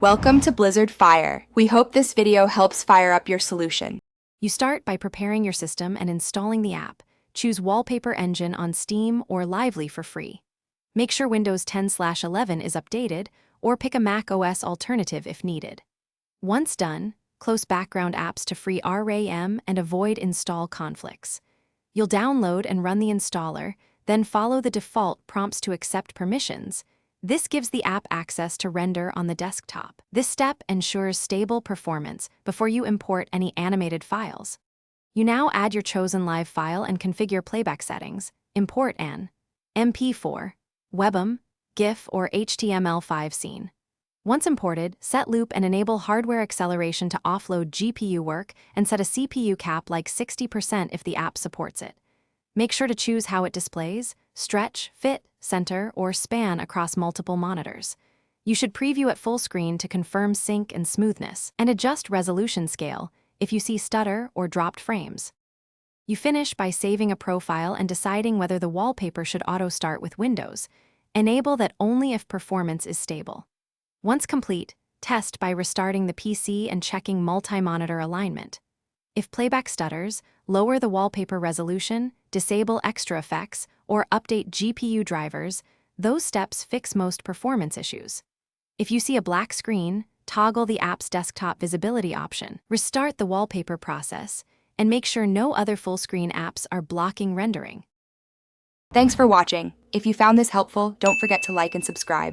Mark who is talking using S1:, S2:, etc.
S1: Welcome to Blizzard Fire. We hope this video helps fire up your solution.
S2: You start by preparing your system and installing the app. Choose Wallpaper Engine on Steam or Lively for free. Make sure Windows 10/11 is updated, or pick a Mac OS alternative if needed. Once done, close background apps to free RAM and avoid install conflicts. You'll download and run the installer, then follow the default prompts to accept permissions. This gives the app access to render on the desktop. This step ensures stable performance before you import any animated files. You now add your chosen live file and configure playback settings. Import an MP4, WebM, GIF, or HTML5 scene. Once imported, set loop and enable hardware acceleration to offload GPU work and set a CPU cap like 60% if the app supports it. Make sure to choose how it displays: stretch, fit, center, or span across multiple monitors. You should preview at full screen to confirm sync and smoothness, and adjust resolution scale if you see stutter or dropped frames. You finish by saving a profile and deciding whether the wallpaper should auto-start with Windows. Enable that only if performance is stable. Once complete, test by restarting the PC and checking multi-monitor alignment. If playback stutters, lower the wallpaper resolution, disable extra effects, or update GPU drivers. Those steps fix most performance issues. If you see a black screen, toggle the app's desktop visibility option. Restart the wallpaper process, and make sure no other full-screen apps are blocking rendering.
S1: Thanks for watching. If you found this helpful, don't forget to like and subscribe.